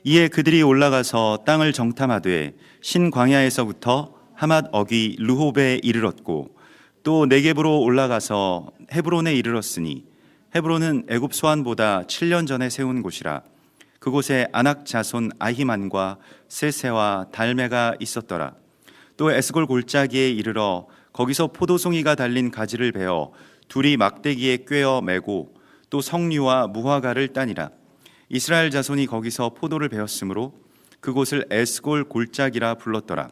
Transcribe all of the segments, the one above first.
이에 그들이 올라가서 땅을 정탐하되 신광야에서부터 하맛 어귀 르홉에 이르렀고 또 네겝으로 올라가서 헤브론에 이르렀으니 헤브론은 애굽 소안보다 7년 전에 세운 곳이라. 그곳에 아낙 자손 아히만과 세세와 달메가 있었더라. 또 에스골 골짜기에 이르러 거기서 포도송이가 달린 가지를 베어 둘이 막대기에 꿰어 매고 또 석류와 무화과를 따니라. 이스라엘 자손이 거기서 포도를 베었으므로 그곳을 에스골 골짜기라 불렀더라.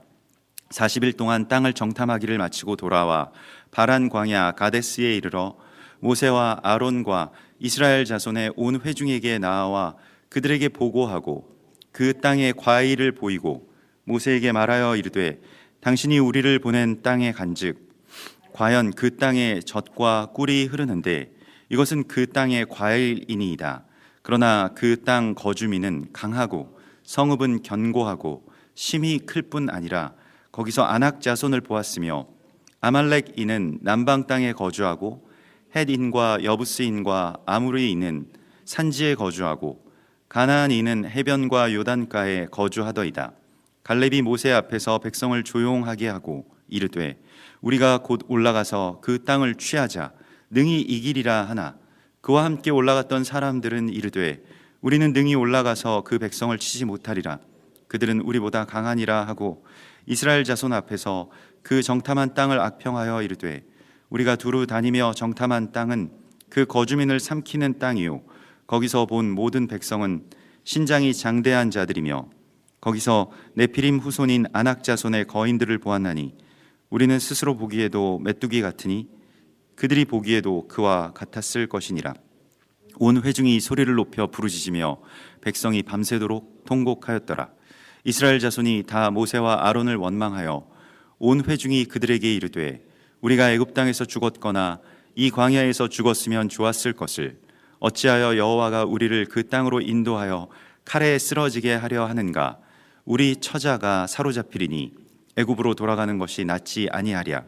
40일 동안 땅을 정탐하기를 마치고 돌아와 바란 광야 가데스에 이르러 모세와 아론과 이스라엘 자손의 온 회중에게 나아와 그들에게 보고하고 그 땅의 과일을 보이고 모세에게 말하여 이르되 당신이 우리를 보낸 땅에 간즉 과연 그 땅에 젖과 꿀이 흐르는데 이것은 그 땅의 과일이니이다. 그러나 그 땅 거주민은 강하고 성읍은 견고하고 심히 클 뿐 아니라 거기서 아낙 자손을 보았으며 아말렉인은 남방 땅에 거주하고 헷인과 여부스인과 아무르인은 산지에 거주하고 가나안인은 해변과 요단가에 거주하더이다. 갈렙이 모세 앞에서 백성을 조용하게 하고 이르되 우리가 곧 올라가서 그 땅을 취하자 능히 이기리라 하나 그와 함께 올라갔던 사람들은 이르되 우리는 능히 올라가서 그 백성을 치지 못하리라. 그들은 우리보다 강하니라 하고 이스라엘 자손 앞에서 그 정탐한 땅을 악평하여 이르되 우리가 두루 다니며 정탐한 땅은 그 거주민을 삼키는 땅이요 거기서 본 모든 백성은 신장이 장대한 자들이며 거기서 네피림 후손인 아낙 자손의 거인들을 보았나니 우리는 스스로 보기에도 메뚜기 같으니 그들이 보기에도 그와 같았을 것이니라. 온 회중이 소리를 높여 부르짖으며 백성이 밤새도록 통곡하였더라. 이스라엘 자손이 다 모세와 아론을 원망하여 온 회중이 그들에게 이르되 우리가 애굽 땅에서 죽었거나 이 광야에서 죽었으면 좋았을 것을 어찌하여 여호와가 우리를 그 땅으로 인도하여 칼에 쓰러지게 하려 하는가. 우리 처자가 사로잡히리니 애굽으로 돌아가는 것이 낫지 아니하랴.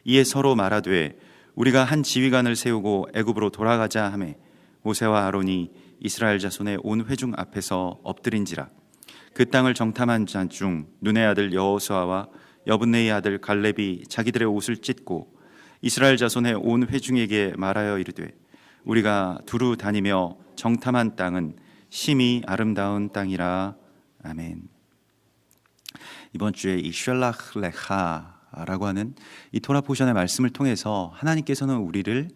이에 서로 말하되 우리가 한 지휘관을 세우고 애굽으로 돌아가자 하매 모세와 아론이 이스라엘 자손의 온 회중 앞에서 엎드린지라. 그 땅을 정탐한 자 중 눈의 아들 여호수아와 여분네의 아들 갈렙이 자기들의 옷을 찢고 이스라엘 자손의 온 회중에게 말하여 이르되 우리가 두루 다니며 정탐한 땅은 심히 아름다운 땅이라. 아멘. 이번 주에 이 쉘라흐 레하라고 하는 이 토라 포션의 말씀을 통해서 하나님께서는 우리를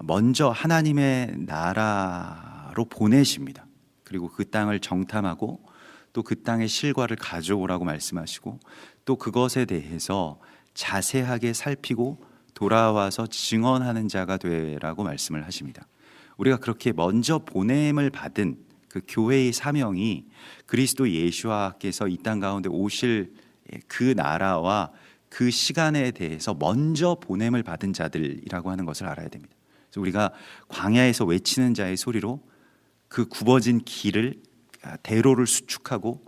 먼저 하나님의 나라로 보내십니다. 그리고 그 땅을 정탐하고 또 그 땅의 실과를 가져오라고 말씀하시고 또 그것에 대해서 자세하게 살피고 돌아와서 증언하는 자가 되라고 말씀을 하십니다. 우리가 그렇게 먼저 보냄을 받은 그 교회의 사명이 그리스도 예수와께서 이 땅 가운데 오실 그 나라와 그 시간에 대해서 먼저 보냄을 받은 자들이라고 하는 것을 알아야 됩니다. 그래서 우리가 광야에서 외치는 자의 소리로 그 굽어진 길을 대로를 수축하고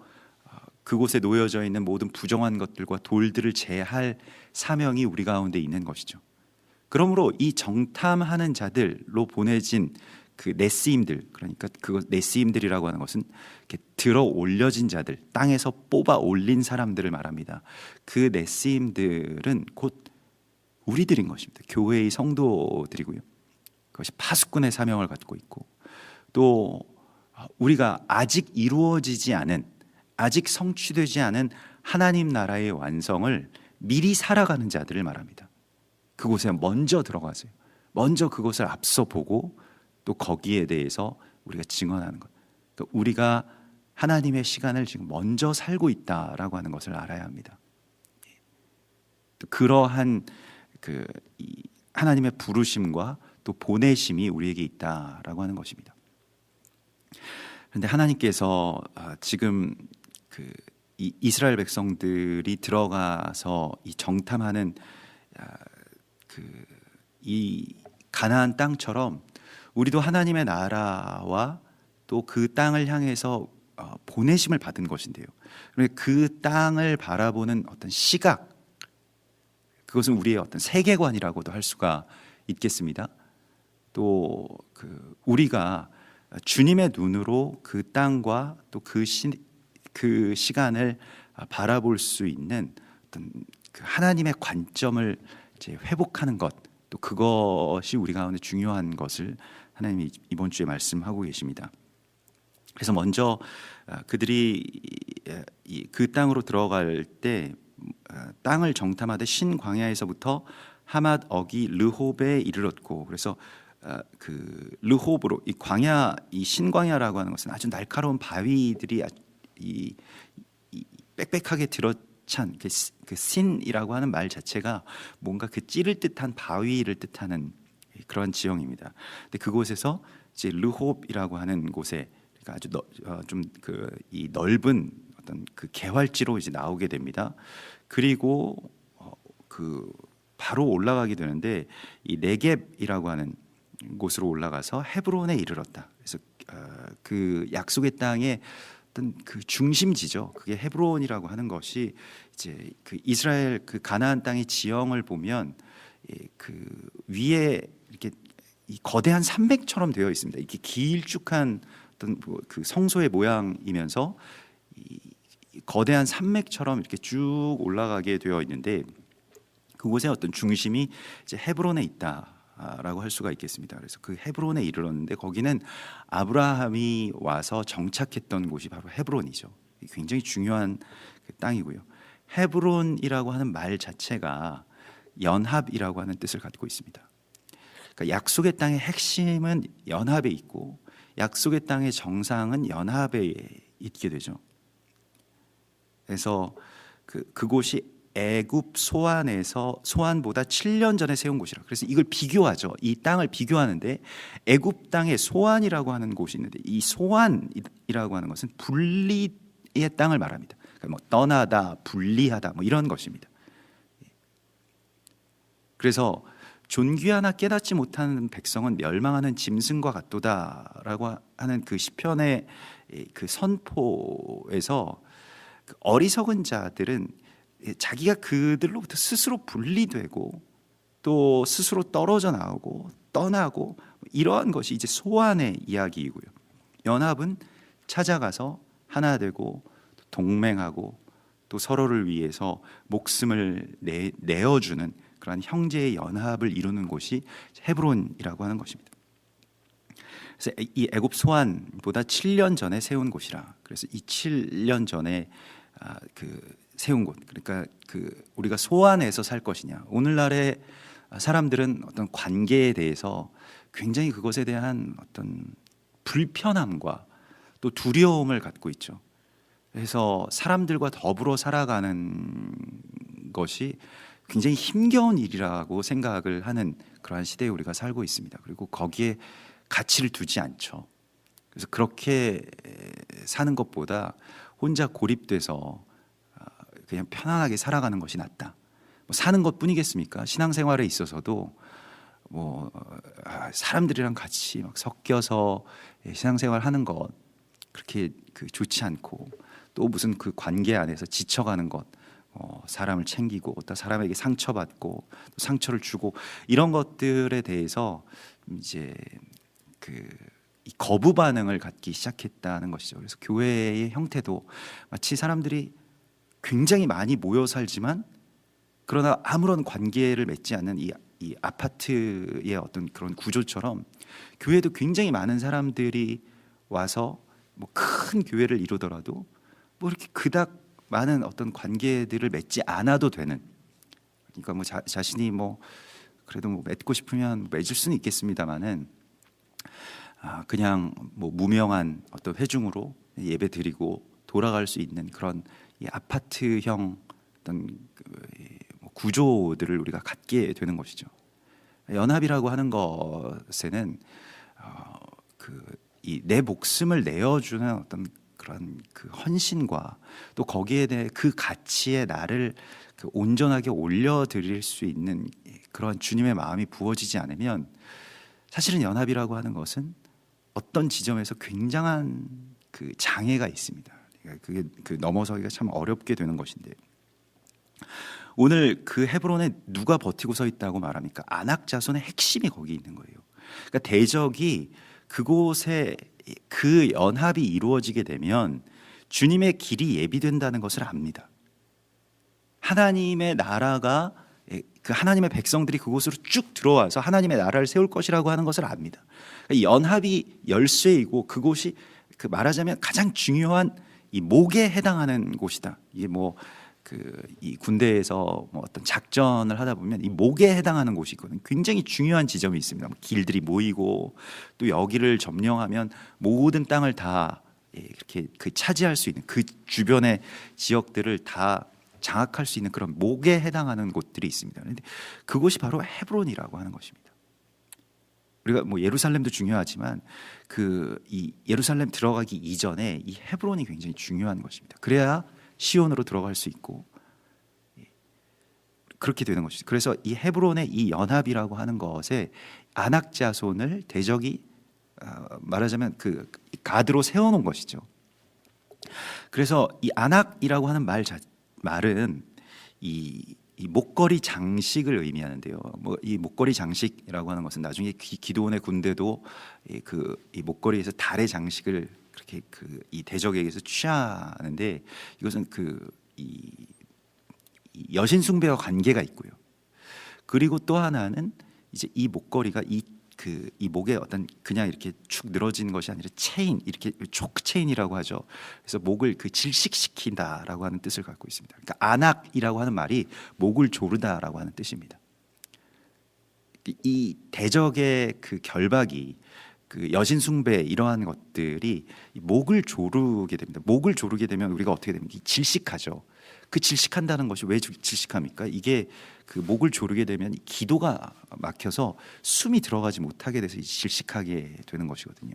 그곳에 놓여져 있는 모든 부정한 것들과 돌들을 제할 사명이 우리 가운데 있는 것이죠. 그러므로 이 정탐하는 자들로 보내진 그 네스임들, 그러니까 그 네스임들이라고 하는 것은 이렇게 들어 올려진 자들, 땅에서 뽑아 올린 사람들을 말합니다. 그 네스임들은 곧 우리들인 것입니다. 교회의 성도들이고요. 그것이 파수꾼의 사명을 갖고 있고 또 우리가 아직 이루어지지 않은, 아직 성취되지 않은 하나님 나라의 완성을 미리 살아가는 자들을 말합니다. 그곳에 먼저 들어가세요. 먼저 그것을 앞서 보고 또 거기에 대해서 우리가 증언하는 것. 그러니까 우리가 하나님의 시간을 지금 먼저 살고 있다라고 하는 것을 알아야 합니다. 또 그러한 그 하나님의 부르심과 또 보내심이 우리에게 있다라고 하는 것입니다. 그런데 하나님께서 지금 그 이스라엘 백성들이 들어가서 이 정탐하는 이 가나안 땅처럼 우리도 하나님의 나라와 또 그 땅을 향해서 보내심을 받은 것인데요. 그 땅을 바라보는 어떤 시각, 그것은 우리의 어떤 세계관이라고도 할 수가 있겠습니다. 또 우리가 주님의 눈으로 그 땅과 또 그 시간을 바라볼 수 있는 어떤 그 하나님의 관점을 이제 회복하는 것, 또 그것이 우리 가운데 중요한 것을 하나님이 이번 주에 말씀하고 계십니다. 그래서 먼저 그들이 그 땅으로 들어갈 때 땅을 정탐하되 신 광야에서부터 하맛 어기 르홉에 이르렀고, 그래서 그 르홉으로 이 광야, 이 신광야라고 하는 것은 아주 날카로운 바위들이 이 빽빽하게 들어찬 그 신이라고 하는 말 자체가 뭔가 그 찌를 듯한 바위를 뜻하는 그런 지형입니다. 근데 그곳에서 이제 르홉이라고 하는 곳에 그러니까 아주 좀 그 이 넓은 어떤 그 개활지로 이제 나오게 됩니다. 그리고 그 바로 올라가게 되는데 이 네겝이라고 하는 곳으로 올라가서 헤브론에 이르렀다. 그래서 그 약속의 땅의 어떤 그 중심지죠. 그게 헤브론이라고 하는 것이 이제 그 이스라엘 그 가나안 땅의 지형을 보면 그 위에 이렇게 이 거대한 산맥처럼 되어 있습니다. 이렇게 길쭉한 어떤 그 성소의 모양이면서 이 거대한 산맥처럼 이렇게 쭉 올라가게 되어 있는데, 그곳의 어떤 중심이 이제 헤브론에 있다라고 할 수가 있겠습니다. 그래서 그 헤브론에 이르렀는데 거기는 아브라함이 와서 정착했던 곳이 바로 헤브론이죠. 굉장히 중요한 그 땅이고요. 헤브론이라고 하는 말 자체가 연합이라고 하는 뜻을 갖고 있습니다. 그러니까 약속의 땅의 핵심은 연합에 있고 약속의 땅의 정상은 연합에 있게 되죠. 그래서 그곳이 애굽 소안보다 7년 전에 세운 곳이라. 그래서 이걸 비교하죠. 이 땅을 비교하는데 애굽 땅에 소안이라고 하는 곳이 있는데 이 소안이라고 하는 것은 분리의 땅을 말합니다. 그러니까 뭐 떠나다, 분리하다, 뭐 이런 것입니다. 그래서 존귀하나 깨닫지 못하는 백성은 멸망하는 짐승과 같도다라고 하는 그 시편의 그 선포에서 그 어리석은 자들은 자기가 그들로부터 스스로 분리되고 또 스스로 떨어져 나오고 떠나고 이러한 것이 이제 소환의 이야기이고요. 연합은 찾아가서 하나 되고 동맹하고 또 서로를 위해서 목숨을 내어주는 그러한 형제의 연합을 이루는 곳이 헤브론이라고 하는 것입니다. 그래서 이 애굽 소안보다 7년 전에 세운 곳이라. 그래서 이 7년 전에 그 세운 곳, 그러니까 그 우리가 소안에서 살 것이냐. 오늘날의 사람들은 어떤 관계에 대해서 굉장히 그것에 대한 어떤 불편함과 또 두려움을 갖고 있죠. 그래서 사람들과 더불어 살아가는 것이 굉장히 힘겨운 일이라고 생각을 하는 그러한 시대에 우리가 살고 있습니다. 그리고 거기에 가치를 두지 않죠. 그래서 그렇게 사는 것보다 혼자 고립돼서 그냥 편안하게 살아가는 것이 낫다. 뭐 사는 것뿐이겠습니까? 신앙생활에 있어서도 뭐 사람들이랑 같이 막 섞여서 신앙생활하는 것 그렇게 좋지 않고, 또 무슨 그 관계 안에서 지쳐가는 것, 사람을 챙기고 또 사람에게 상처받고 또 상처를 주고 이런 것들에 대해서 이제 이 거부 반응을 갖기 시작했다는 것이죠. 그래서 교회의 형태도 마치 사람들이 굉장히 많이 모여 살지만 그러나 아무런 관계를 맺지 않는 이 아파트의 어떤 그런 구조처럼 교회도 굉장히 많은 사람들이 와서 뭐 큰 교회를 이루더라도 뭐 이렇게 그닥 많은 어떤 관계들을 맺지 않아도 되는, 그러니까 뭐 자신이 뭐 그래도 뭐 맺고 싶으면 맺을 수는 있겠습니다만은 그냥 뭐 무명한 어떤 회중으로 예배 드리고 돌아갈 수 있는 그런 이 아파트형 어떤 구조들을 우리가 갖게 되는 것이죠. 연합이라고 하는 것에는 이 내 목숨을 내어주는 어떤 그런 그 헌신과 또 거기에 대해 그 가치에 나를 온전하게 올려드릴 수 있는 그런 주님의 마음이 부어지지 않으면 사실은 연합이라고 하는 것은 어떤 지점에서 굉장한 그 장애가 있습니다. 그러니까 그게 넘어서기가 참 어렵게 되는 것인데, 오늘 그 헤브론에 누가 버티고 서 있다고 말합니까? 아낙 자손의 핵심이 거기 있는 거예요. 그러니까 대적이 그곳에 그 연합이 이루어지게 되면 주님의 길이 예비된다는 것을 압니다. 하나님의 나라가 그 하나님의 백성들이 그곳으로 쭉 들어와서 하나님의 나라를 세울 것이라고 하는 것을 압니다. 연합이 열쇠이고 그곳이 그 말하자면 가장 중요한 이 목에 해당하는 곳이다. 이게 뭐 이 군대에서 뭐 어떤 작전을 하다 보면 이 목에 해당하는 곳이 있거든요. 굉장히 중요한 지점이 있습니다. 길들이 모이고 또 여기를 점령하면 모든 땅을 다 이렇게 그 차지할 수 있는 그 주변의 지역들을 다 장악할 수 있는 그런 목에 해당하는 곳들이 있습니다. 그런데 그곳이 바로 헤브론이라고 하는 것입니다. 우리가 뭐 예루살렘도 중요하지만 이 예루살렘 들어가기 이전에 이 헤브론이 굉장히 중요한 것입니다. 그래야 시온으로 들어갈 수 있고 그렇게 되는 것이죠. 그래서 이 헤브론의 이 연합이라고 하는 것에 아낙 자손을 대적이 말하자면 그 가드로 세워놓은 것이죠. 그래서 이 아낙이라고 하는 말은 이 목걸이 장식을 의미하는데요. 뭐 이 목걸이 장식이라고 하는 것은 나중에 기드온의 군대도 이 목걸이에서 달의 장식을 그렇게 이 대적에게서 취하는데 이것은 이 여신 숭배와 관계가 있고요. 그리고 또 하나는 이제 이 목걸이가 이 목에 어떤 그냥 이렇게 축 늘어지는 것이 아니라 체인, 이렇게 초크 체인이라고 하죠. 그래서 목을 질식시킨다라고 하는 뜻을 갖고 있습니다. 그러니까 안악이라고 하는 말이 목을 조르다라고 하는 뜻입니다. 이 대적의 그 결박이 여신 숭배 이러한 것들이 목을 조르게 됩니다. 목을 조르게 되면 우리가 어떻게 됩니까? 질식하죠. 그 질식한다는 것이 왜 질식합니까? 이게 목을 조르게 되면 기도가 막혀서 숨이 들어가지 못하게 돼서 질식하게 되는 것이거든요.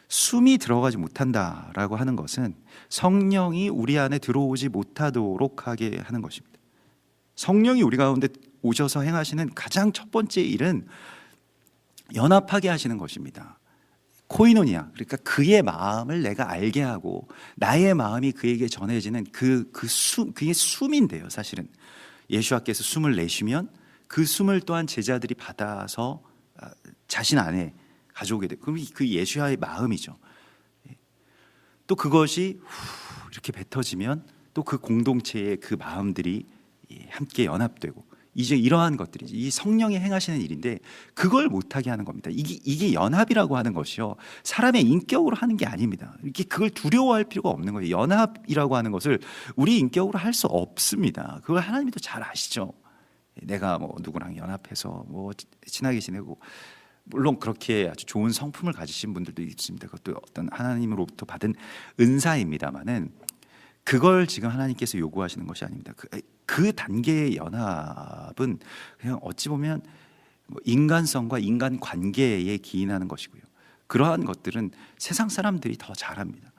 숨이 들어가지 못한다라고 하는 것은 성령이 우리 안에 들어오지 못하도록 하게 하는 것입니다. 성령이 우리 가운데 오셔서 행하시는 가장 첫 번째 일은 연합하게 하시는 것입니다. 코이노니아, 그러니까 그의 마음을 내가 알게 하고 나의 마음이 그에게 전해지는 그게 숨인데요. 사실은 예수와께서 숨을 내쉬면 그 숨을 또한 제자들이 받아서 자신 안에 가져오게 돼요. 그럼 그 예수와의 마음이죠. 또 그것이 이렇게 뱉어지면 또 그 공동체의 그 마음들이 함께 연합되고 이제 이러한 것들이 이 성령이 행하시는 일인데 그걸 못하게 하는 겁니다. 이게 연합이라고 하는 것이요, 사람의 인격으로 하는 게 아닙니다. 이렇게 그걸 두려워할 필요가 없는 거예요. 연합이라고 하는 것을 우리 인격으로 할 수 없습니다. 그걸 하나님도 잘 아시죠. 내가 뭐 누구랑 연합해서 뭐 친하게 지내고, 물론 그렇게 아주 좋은 성품을 가지신 분들도 있습니다. 그것도 어떤 하나님으로부터 받은 은사입니다만은 그걸 지금 하나님께서 요구하시는 것이 아닙니다. 그 단계의 연합은 그냥 어찌 보면 인간성과 인간 관계에 기인하는 것이고요. 그러한 것들은 세상 사람들이 더 잘합니다.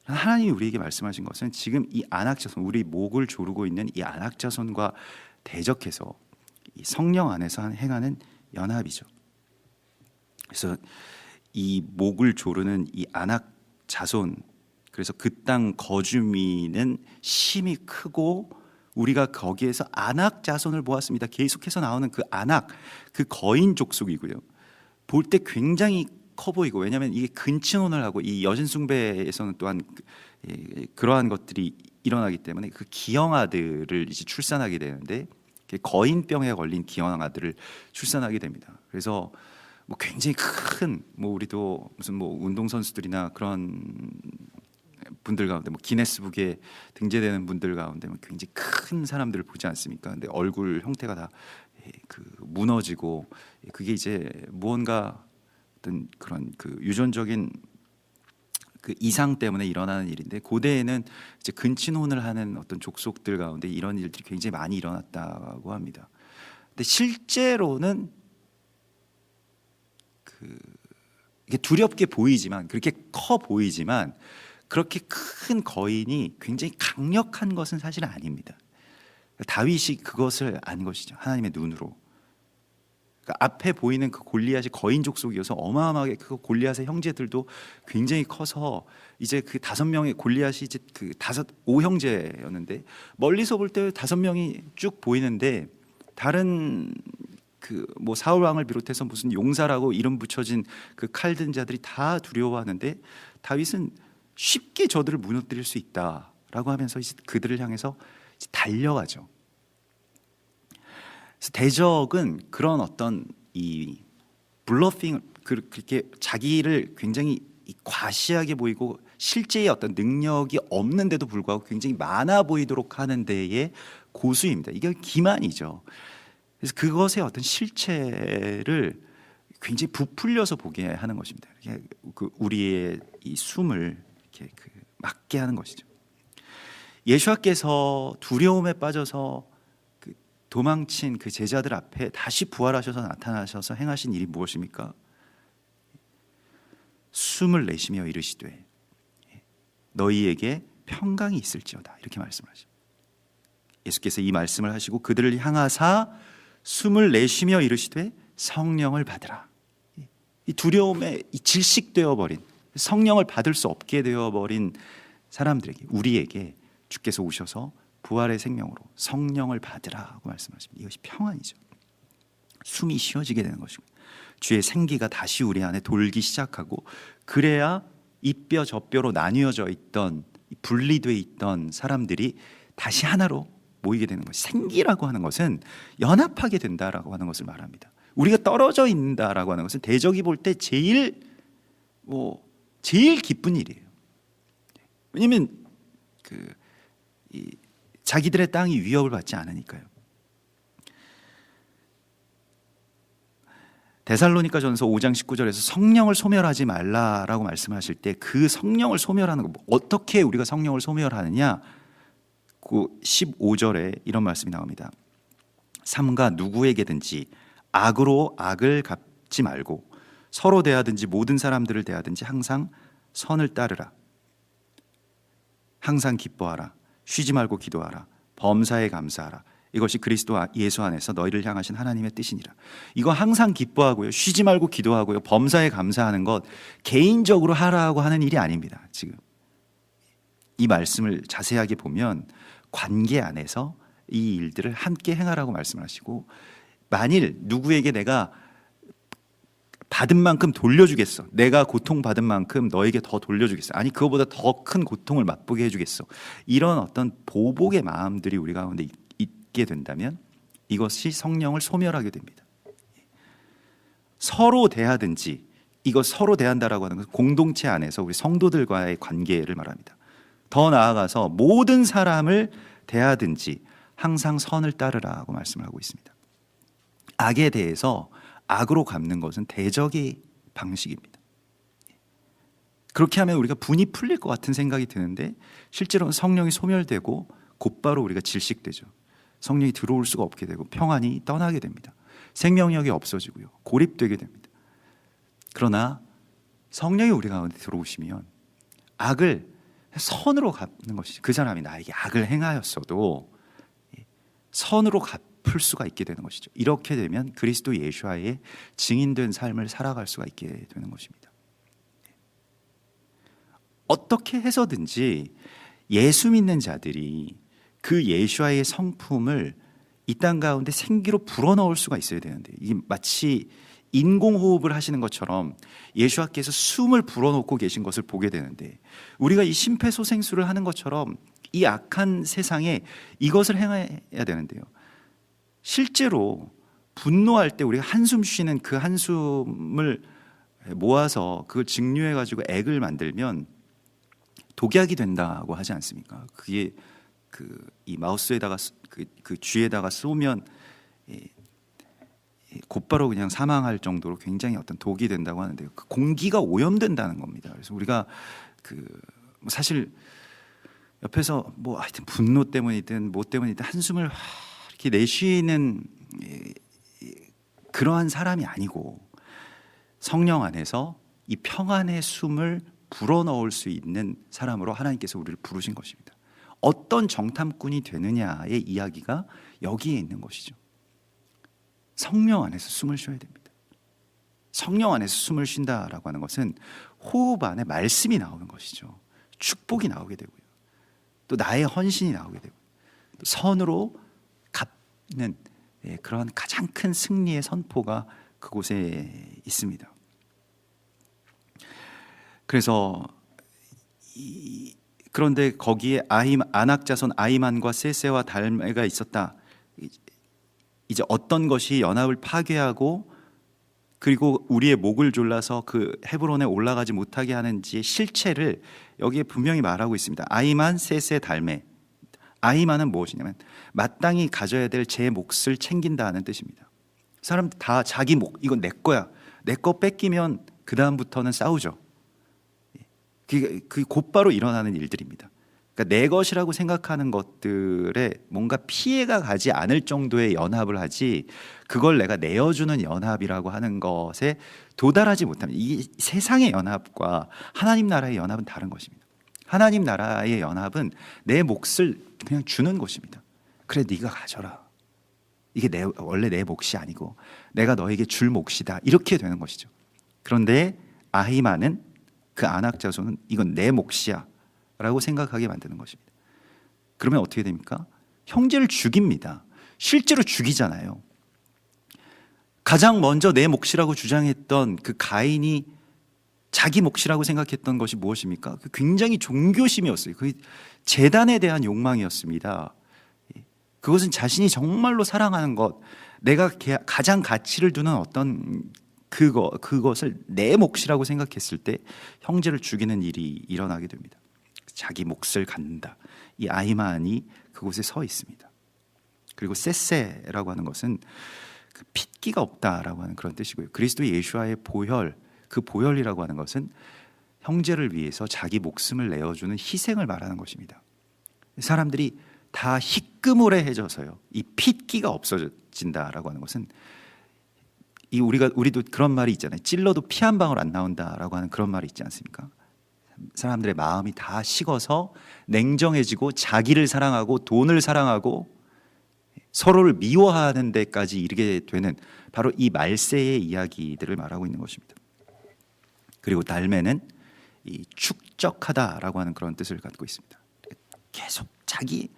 하나님이 우리에게 말씀하신 것은 지금 이 안악자손, 우리 목을 조르고 있는 이 안악자손과 대적해서 이 성령 안에서 행하는 연합이죠. 그래서 이 목을 조르는 이 안악자손, 그래서 그 땅 거주민은 심히 크고 우리가 거기에서 안악 자손을 보았습니다. 계속해서 나오는 그 안악, 그 거인 족속이고요. 볼 때 굉장히 커 보이고, 왜냐하면 이게 근친혼을 하고 이 여신 숭배에서는 또한 그러한 것들이 일어나기 때문에 그 기형아들을 이제 출산하게 되는데 거인병에 걸린 기형아들을 출산하게 됩니다. 그래서 뭐 굉장히 큰 우리도 무슨 운동 선수들이나 그런 분들 가운데 기네스북에 등재되는 분들 가운데 굉장히 큰 사람들을 보지 않습니까? 근데 얼굴 형태가 다 무너지고, 그게 이제 무언가 어떤 그런 유전적인 이상 때문에 일어나는 일인데, 고대에는 이제 근친혼을 하는 어떤 족속들 가운데 이런 일들이 굉장히 많이 일어났다고 합니다. 근데 실제로는 이게 두렵게 보이지만, 그렇게 커 보이지만 그렇게 큰 거인이 굉장히 강력한 것은 사실 아닙니다. 다윗이 그것을 안 것이죠. 하나님의 눈으로. 그러니까 앞에 보이는 그 골리앗이 거인 족속이어서 어마어마하게 그 골리앗의 형제들도 굉장히 커서 이제 그 5명의 골리앗이 이제 그 5형제였는데 멀리서 볼 때 5명이 쭉 보이는데 다른 뭐 사울 왕을 비롯해서 무슨 용사라고 이름 붙여진 그 칼든 자들이 다 두려워하는데 다윗은 쉽게 저들을 무너뜨릴 수 있다라고 하면서 이제 그들을 향해서 이제 달려가죠. 그래서 대적은 그런 어떤 이 블러핑, 그렇게 자기를 굉장히 과시하게 보이고 실제의 어떤 능력이 없는데도 불구하고 굉장히 많아 보이도록 하는 데에 고수입니다. 이게 기만이죠. 그래서 그것의 어떤 실체를 굉장히 부풀려서 보게 하는 것입니다. 우리의 이 숨을 이렇게 막게 하는 것이죠. 예수와께서 두려움에 빠져서 도망친 그 제자들 앞에 다시 부활하셔서 나타나셔서 행하신 일이 무엇입니까? 숨을 내쉬며 이르시되 너희에게 평강이 있을지어다, 이렇게 말씀하시죠. 예수께서 이 말씀을 하시고 그들을 향하사 숨을 내쉬며 이르시되 성령을 받으라. 이 두려움에 질식되어 버린, 성령을 받을 수 없게 되어 버린 사람들에게, 우리에게 주께서 오셔서 부활의 생명으로 성령을 받으라고 말씀하십니다. 이것이 평안이죠. 숨이 쉬어지게 되는 것이고 주의 생기가 다시 우리 안에 돌기 시작하고, 그래야 이 뼈 저 뼈로 나뉘어져 있던, 분리되어 있던 사람들이 다시 하나로 모이게 되는 것이, 생기라고 하는 것은 연합하게 된다라고 하는 것을 말합니다. 우리가 떨어져 있다라고 하는 것은 대적이 볼 때 제일 기쁜 일이에요. 왜냐하면 자기들의 땅이 위협을 받지 않으니까요. 데살로니가전서 5장 19절에서 성령을 소멸하지 말라라고 말씀하실 때 그 성령을 소멸하는 거, 어떻게 우리가 성령을 소멸하느냐? 그 15절에 이런 말씀이 나옵니다. 삼가 누구에게든지 악으로 악을 갚지 말고 서로 대하든지 모든 사람들을 대하든지 항상 선을 따르라. 항상 기뻐하라. 쉬지 말고 기도하라. 범사에 감사하라. 이것이 그리스도 예수 안에서 너희를 향하신 하나님의 뜻이니라. 이거 항상 기뻐하고요, 쉬지 말고 기도하고요, 범사에 감사하는 것 개인적으로 하라고 하는 일이 아닙니다. 지금 이 말씀을 자세하게 보면 관계 안에서 이 일들을 함께 행하라고 말씀을 하시고, 만일 누구에게 내가 받은 만큼 돌려주겠어, 내가 고통받은 만큼 너에게 더 돌려주겠어, 아니 그거보다 더 큰 고통을 맛보게 해주겠어, 이런 어떤 보복의 마음들이 우리 가운데 있게 된다면 이것이 성령을 소멸하게 됩니다. 서로 대하든지, 이거 서로 대한다라고 하는 것은 공동체 안에서 우리 성도들과의 관계를 말합니다. 더 나아가서 모든 사람을 대하든지 항상 선을 따르라고 말씀을 하고 있습니다. 악에 대해서 악으로 갚는 것은 대적의 방식입니다. 그렇게 하면 우리가 분이 풀릴 것 같은 생각이 드는데 실제로는 성령이 소멸되고 곧바로 우리가 질식되죠. 성령이 들어올 수가 없게 되고 평안이 떠나게 됩니다. 생명력이 없어지고요, 고립되게 됩니다. 그러나 성령이 우리 가운데 들어오시면 악을 선으로 갚는 것이죠. 그 사람이 나에게 악을 행하였어도 선으로 갚을 수가 있게 되는 것이죠. 이렇게 되면 그리스도 예수와의 증인된 삶을 살아갈 수가 있게 되는 것입니다. 어떻게 해서든지 예수 믿는 자들이 그 예수와의 성품을 이 땅 가운데 생기로 불어넣을 수가 있어야 되는데, 이게 마치 인공호흡을 하시는 것처럼 예수와께서 숨을 불어넣고 계신 것을 보게 되는데, 우리가 이 심폐소생술을 하는 것처럼 이 악한 세상에 이것을 행해야 되는데요, 실제로 분노할 때 우리가 한숨 쉬는 그 한숨을 모아서 그걸 증류해 가지고 액을 만들면 독약이 된다고 하지 않습니까? 그게 이 마우스에다가 그 쥐에다가 쏘면 곧바로 그냥 사망할 정도로 굉장히 어떤 독이 된다고 하는데요, 그 공기가 오염된다는 겁니다. 그래서 우리가 사실 옆에서 하여튼 분노 때문이든 뭐 때문이든 한숨을 이렇게 내쉬는 그러한 사람이 아니고 성령 안에서 이 평안의 숨을 불어넣을 수 있는 사람으로 하나님께서 우리를 부르신 것입니다. 어떤 정탐꾼이 되느냐의 이야기가 여기에 있는 것이죠. 성령 안에서 숨을 쉬어야 됩니다. 성령 안에서 숨을 쉰다라고 하는 것은 호흡 안에 말씀이 나오는 것이죠. 축복이 나오게 되고요, 또 나의 헌신이 나오게 되고, 또 선으로 갚는 그런 가장 큰 승리의 선포가 그곳에 있습니다. 그래서 그런데 거기에 아낙 자손 아히만과 세세와 달메가 있었다. 이제 어떤 것이 연합을 파괴하고 그리고 우리의 목을 졸라서 그 헤브론에 올라가지 못하게 하는지의 실체를 여기에 분명히 말하고 있습니다. 아히만, 세세, 달메. 아히만은 무엇이냐면 마땅히 가져야 될 제 몫을 챙긴다는 뜻입니다. 사람 다 자기 목, 이건 내 거야. 내 거 뺏기면 그 다음부터는 싸우죠. 그 곧바로 일어나는 일들입니다. 그러니까 내 것이라고 생각하는 것들에 뭔가 피해가 가지 않을 정도의 연합을 하지, 그걸 내가 내어주는 연합이라고 하는 것에 도달하지 못하면, 이 세상의 연합과 하나님 나라의 연합은 다른 것입니다. 하나님 나라의 연합은 내 몫을 그냥 주는 것입니다. 그래, 네가 가져라. 이게 원래 내 몫이 아니고 내가 너에게 줄 몫이다, 이렇게 되는 것이죠. 그런데 아히만은, 그 아낙 자손은 이건 내 몫이야 라고 생각하게 만드는 것입니다. 그러면 어떻게 됩니까? 형제를 죽입니다. 실제로 죽이잖아요. 가장 먼저 내 몫이라고 주장했던 그 가인이 자기 몫이라고 생각했던 것이 무엇입니까? 굉장히 종교심이었어요. 그 제단에 대한 욕망이었습니다. 그것은 자신이 정말로 사랑하는 것, 내가 가장 가치를 두는 어떤 그것을 내 몫이라고 생각했을 때 형제를 죽이는 일이 일어나게 됩니다. 자기 몫을 갖는다. 이 아히만이 그곳에 서 있습니다. 그리고 세세라고 하는 것은 그 핏기가 없다라고 하는 그런 뜻이고요. 그리스도 예수와의 보혈, 그 보혈이라고 하는 것은 형제를 위해서 자기 목숨을 내어주는 희생을 말하는 것입니다. 사람들이 다 희끄무레해져서요, 이 핏기가 없어진다라고 하는 것은, 우리도 그런 말이 있잖아요. 찔러도 피 한 방울 안 나온다라고 하는 그런 말이 있지 않습니까? 사람들의 마음이 다 식어서 냉정해지고 자기를 사랑하고 돈을 사랑하고 서로를 미워하는 데까지 이르게 되는 바로 이 말세의 이야기들을 말하고 있는 것입니다. 그리고 달메는 이 축적하다라고 하는 그런 뜻을 갖고 있습니다. 계속 자기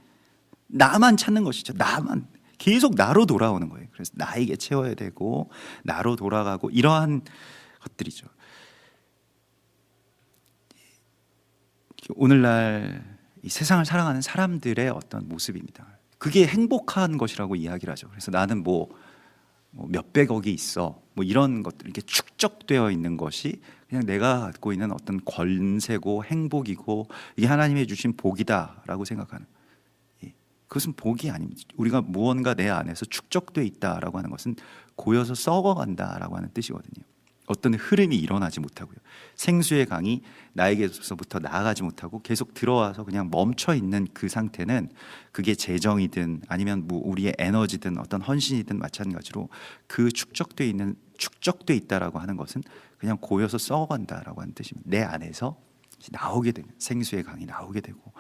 나만 찾는 것이죠. 나만 계속 나로 돌아오는 거예요. 그래서 나에게 채워야 되고 나로 돌아가고 이러한 것들이죠. 오늘날 이 세상을 살아가는 사람들의 어떤 모습입니다. 그게 행복한 것이라고 이야기를 하죠. 그래서 나는 뭐 몇백억이 있어, 뭐 이런 것들, 이렇게 축적되어 있는 것이 그냥 내가 갖고 있는 어떤 권세고 행복이고 이게 하나님이 주신 복이다라고 생각하는, 그것은 복이 아닙니다. 우리가 무언가 내 안에서 축적되어 있다라고 하는 것은 고여서 썩어간다라고 하는 뜻이거든요. 어떤 흐름이 일어나지 못하고요, 생수의 강이 나에게서부터 나아가지 못하고 계속 들어와서 그냥 멈춰 있는 그 상태는, 그게 재정이든 아니면 뭐 우리의 에너지든 어떤 헌신이든 마찬가지로 그 축적돼 있다라고 하는 것은 그냥 고여서 썩어간다라고 하는 뜻입니다. 내 안에서 나오게 되면 생수의 강이 나오게 되고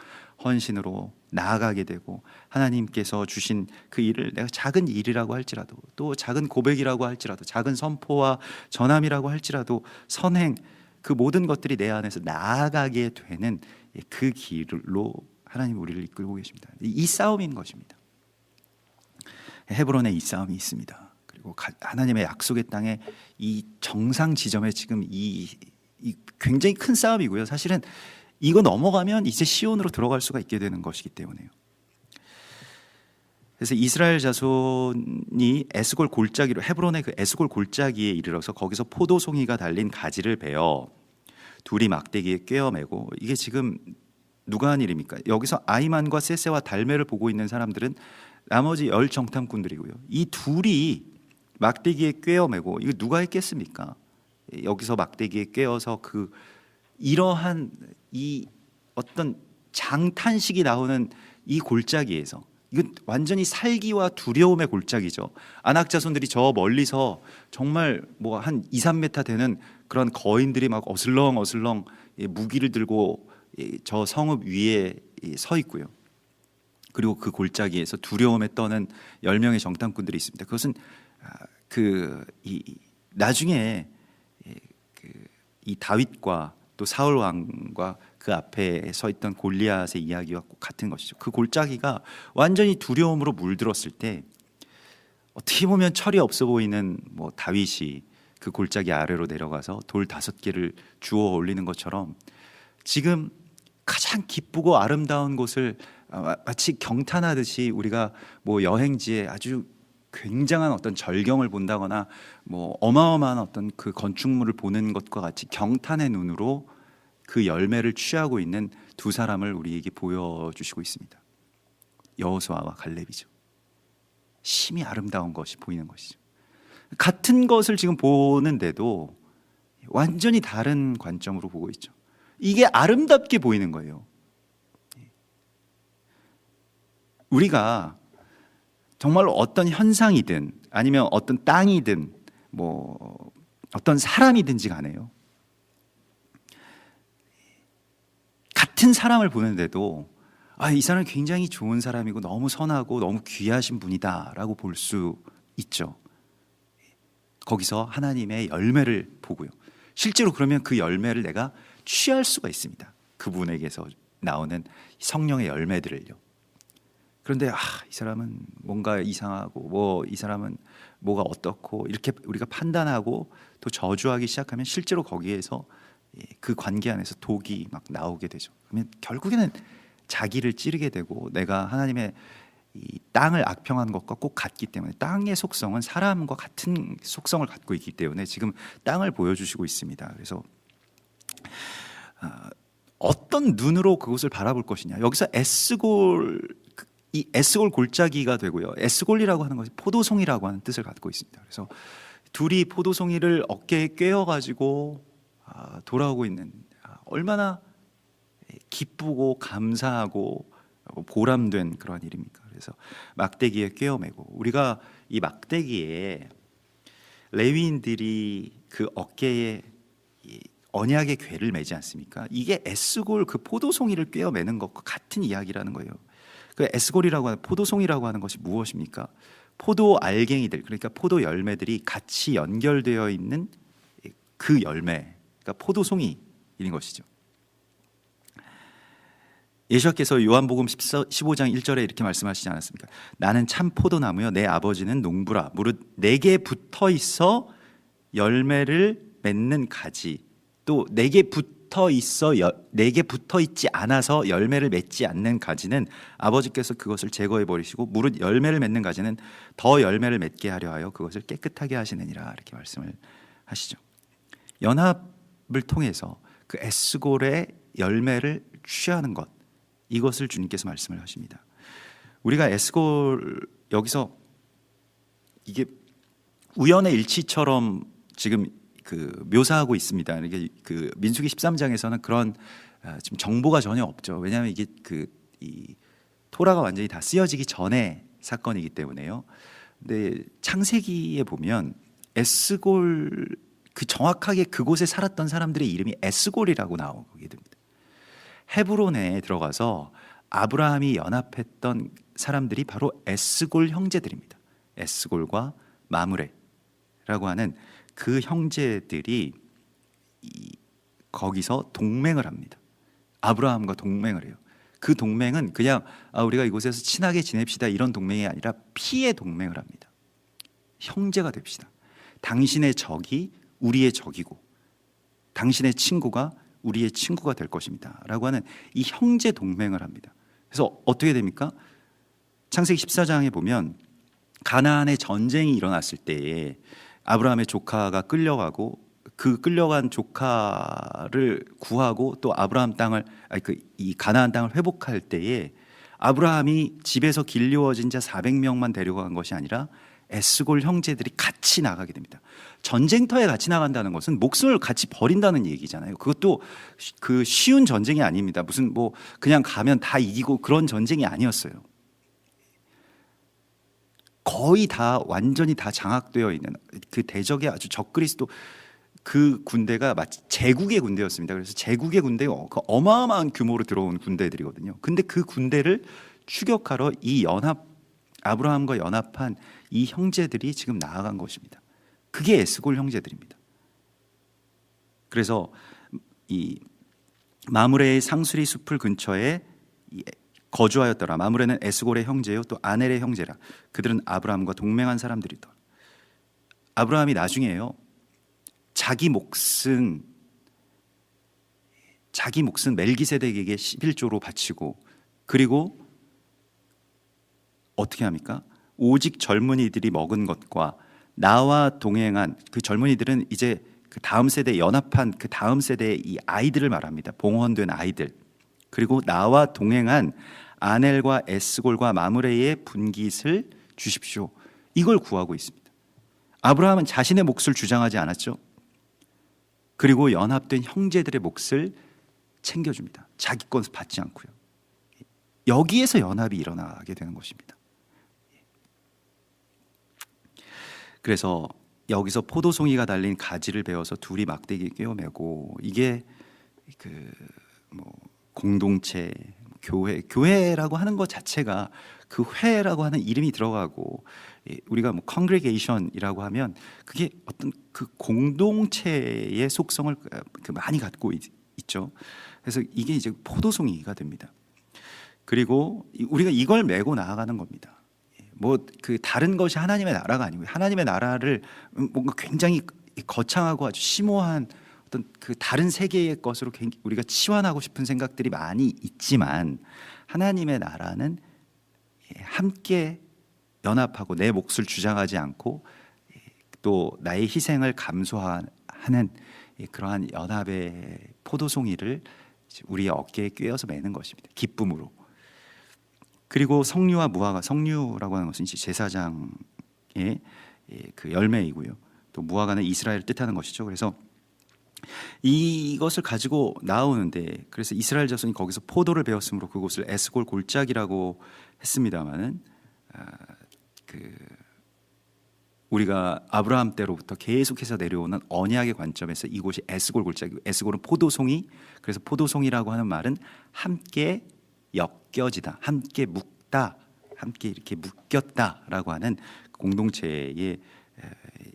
헌신으로 나아가게 되고, 하나님께서 주신 그 일을 내가 작은 일이라고 할지라도, 또 작은 고백이라고 할지라도, 작은 선포와 전함이라고 할지라도, 선행, 그 모든 것들이 내 안에서 나아가게 되는 그 길로 하나님이 우리를 이끌고 계십니다. 이 싸움인 것입니다. 헤브론에 이 싸움이 있습니다. 그리고 하나님의 약속의 땅에 이 정상 지점에 지금 이 굉장히 큰 싸움이고요. 사실은 이거 넘어가면 이제 시온으로 들어갈 수가 있게 되는 것이기 때문에요. 그래서 이스라엘 자손이 에스골 골짜기로, 헤브론의 그 에스골 골짜기에 이르러서 거기서 포도송이가 달린 가지를 베어 둘이 막대기에 꿰어매고, 이게 지금 누가 한 일입니까? 여기서 아히만과 세세와 달메를 보고 있는 사람들은 나머지 열 정탐꾼들이고요. 이 둘이 막대기에 꿰어매고, 이거 누가 했겠습니까? 여기서 막대기에 꿰어서 이러한 이 어떤 장탄식이 나오는 이 골짜기에서, 이건 완전히 살기와 두려움의 골짜기죠. 아낙 자손들이 저 멀리서 정말 뭐 한 2, 3m 되는 그런 거인들이 막 어슬렁어슬렁 무기를 들고 저 성읍 위에 서 있고요. 그리고 그 골짜기에서 두려움에 떠는 10명의 정탐꾼들이 있습니다. 그것은 나중에 이 다윗과 또 사울 왕과 그 앞에 서 있던 골리앗의 이야기와 같은 것이죠. 그 골짜기가 완전히 두려움으로 물들었을 때 어떻게 보면 철이 없어 보이는 뭐 다윗이 그 골짜기 아래로 내려가서 돌 5개를 주워 올리는 것처럼 지금 가장 기쁘고 아름다운 곳을 마치 경탄하듯이 우리가 뭐 여행지에 아주 굉장한 어떤 절경을 본다거나 뭐 어마어마한 어떤 그 건축물을 보는 것과 같이 경탄의 눈으로 그 열매를 취하고 있는 두 사람을 우리에게 보여주시고 있습니다. 여호수아와 갈렙이죠. 심히 아름다운 것이 보이는 것이죠. 같은 것을 지금 보는데도 완전히 다른 관점으로 보고 있죠. 이게 아름답게 보이는 거예요. 우리가 정말로 어떤 현상이든 아니면 어떤 땅이든 뭐 어떤 사람이든지 간에요, 같은 사람을 보는데도 이 사람은 굉장히 좋은 사람이고 너무 선하고 너무 귀하신 분이다라고 볼 수 있죠. 거기서 하나님의 열매를 보고요. 실제로 그러면 그 열매를 내가 취할 수가 있습니다. 그분에게서 나오는 성령의 열매들을요. 그런데 이 사람은 뭔가 이상하고 뭐 이 사람은 뭐가 어떻고 이렇게 우리가 판단하고 또 저주하기 시작하면 실제로 거기에서 그 관계 안에서 독이 막 나오게 되죠. 그러면 결국에는 자기를 찌르게 되고 내가 하나님의 이 땅을 악평한 것과 꼭 같기 때문에 땅의 속성은 사람과 같은 속성을 갖고 있기 때문에 지금 땅을 보여주시고 있습니다. 그래서 어떤 눈으로 그것을 바라볼 것이냐. 여기서 이 에스골 골짜기가 되고요. 에스골이라고 하는 것이 포도송이라고 하는 뜻을 갖고 있습니다. 그래서 둘이 포도송이를 어깨에 꿰어가지고 돌아오고 있는, 얼마나 기쁘고 감사하고 보람된 그러한 일입니까? 그래서 막대기에 꿰어매고, 우리가 이 막대기에 레위인들이 그 어깨에 이 언약의 궤를 매지 않습니까? 이게 에스골 그 포도송이를 꿰어매는 것과 같은 이야기라는 거예요. 그 에스골이라고 하는 포도송이라고 하는 것이 무엇입니까? 포도 알갱이들, 그러니까 포도 열매들이 같이 연결되어 있는 그 열매, 그러니까 포도송이인 것이죠. 예수께서 요한복음 15장 1절에 이렇게 말씀하시지 않았습니까? 나는 참 포도나무여 내 아버지는 농부라. 무릇 내게 붙어 있어 열매를 맺는 가지, 또 내게 붙어 있지 않아서 열매를 맺지 않는 가지는 아버지께서 그것을 제거해 버리시고 무릇 열매를 맺는 가지는 더 열매를 맺게 하려 하여 그것을 깨끗하게 하시느니라. 이렇게 말씀을 하시죠. 연합을 통해서 그 에스골의 열매를 취하는 것, 이것을 주님께서 말씀을 하십니다. 우리가 에스골, 여기서 이게 우연의 일치처럼 지금 그 묘사하고 있습니다. 이게 그 민수기 13장에서는 그런 지금 정보가 전혀 없죠. 왜냐하면 이게 이 토라가 완전히 다 쓰여지기 전의 사건이기 때문에요. 근데 창세기에 보면 에스골, 그 정확하게 그곳에 살았던 사람들의 이름이 에스골이라고 나오게 됩니다. 헤브론에 들어가서 아브라함이 연합했던 사람들이 바로 에스골 형제들입니다. 에스골과 마므레라고 하는 그 형제들이 거기서 동맹을 합니다. 아브라함과 동맹을 해요. 그 동맹은 그냥 우리가 이곳에서 친하게 지냅시다 이런 동맹이 아니라 피의 동맹을 합니다. 형제가 됩시다. 당신의 적이 우리의 적이고 당신의 친구가 우리의 친구가 될 것입니다 라고 하는 이 형제 동맹을 합니다. 그래서 어떻게 됩니까? 창세기 14장에 보면 가나안의 전쟁이 일어났을 때에 아브라함의 조카가 끌려가고 그 끌려간 조카를 구하고 또 아브라함 땅을 이 가나안 땅을 회복할 때에 아브라함이 집에서 길르어진 자 400명만 데려간 것이 아니라 에스골 형제들이 같이 나가게 됩니다. 전쟁터에 같이 나간다는 것은 목숨을 같이 버린다는 얘기잖아요. 그것도 그 쉬운 전쟁이 아닙니다. 무슨 뭐 그냥 가면 다 이기고 그런 전쟁이 아니었어요. 거의 다 완전히 다 장악되어 있는 그 대적의 아주 적그리스도, 그 군대가 마치 제국의 군대였습니다. 그래서 제국의 군대가 어마어마한 규모로 들어온 군대들이거든요. 근데 그 군대를 추격하러 이 아브라함과 연합한 이 형제들이 지금 나아간 것입니다. 그게 에스골 형제들입니다. 그래서 이 마므레의 상수리 숲을 근처에 거주하였더라. 마므레는 에스골의 형제요 또 아넬의 형제라. 그들은 아브라함과 동맹한 사람들이더라. 아브라함이 나중에요, 자기 몫은 멜기세덱에게 11조로 바치고, 그리고 어떻게 합니까? 오직 젊은이들이 먹은 것과 나와 동행한, 그 젊은이들은 이제 그 다음 세대 연합한 그 다음 세대의 이 아이들을 말합니다. 봉헌된 아이들. 그리고 나와 동행한 아넬과 에스골과 마므레의 분깃을 주십시오. 이걸 구하고 있습니다. 아브라함은 자신의 몫을 주장하지 않았죠. 그리고 연합된 형제들의 몫을 챙겨줍니다. 자기 건 받지 않고요. 여기에서 연합이 일어나게 되는 것입니다. 그래서 여기서 포도송이가 달린 가지를 베어서 둘이 막대기에 꿰어매고, 이게 공동체, 교회라고 하는 것 자체가 그 회라고 하는 이름이 들어가고, 우리가 congregation이라고 하면 그게 어떤 그 공동체의 속성을 많이 갖고 있죠. 그래서 이게 이제 포도송이가 됩니다. 그리고 우리가 이걸 메고 나아가는 겁니다. 그 다른 것이 하나님의 나라가 아니고, 하나님의 나라를 뭔가 굉장히 거창하고 아주 심오한 어떤 그 다른 세계의 것으로 우리가 치환하고 싶은 생각들이 많이 있지만, 하나님의 나라는 함께 연합하고 내 몫을 주장하지 않고 또 나의 희생을 감수하는 그러한 연합의 포도송이를 우리의 어깨에 꿰어서 매는 것입니다. 기쁨으로. 그리고 성류와 무화과, 성류라고 하는 것은 제사장의 그 열매이고요. 또 무화과는 이스라엘을 뜻하는 것이죠. 그래서 이것을 가지고 나오는데, 그래서 이스라엘 자손이 거기서 포도를 베었으므로 그곳을 에스골 골짜기라고 했습니다마는, 우리가 아브라함 때로부터 계속해서 내려오는 언약의 관점에서 이곳이 에스골 골짜기, 에스골은 포도송이, 그래서 포도송이라고 하는 말은 함께 엮여지다, 함께 묶다, 함께 이렇게 묶였다라고 하는 공동체의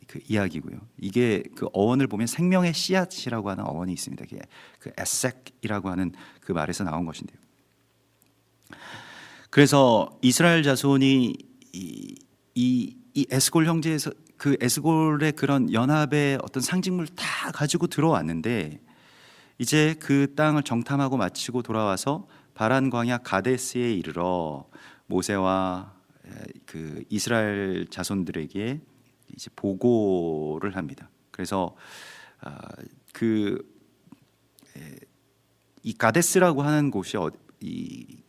그 이야기고요. 이게 그 어원을 보면 생명의 씨앗이라고 하는 어원이 있습니다. 그 에섹이라고 하는 그 말에서 나온 것인데요. 그래서 이스라엘 자손이 이 에스골 형제에서 그 에스골의 그런 연합의 어떤 상징물을 다 가지고 들어왔는데, 이제 그 땅을 정탐하고 마치고 돌아와서 바란 광야 가데스에 이르러 모세와 그 이스라엘 자손들에게 이제 보고를 합니다. 그래서 이 가데스라고 하는 곳이 이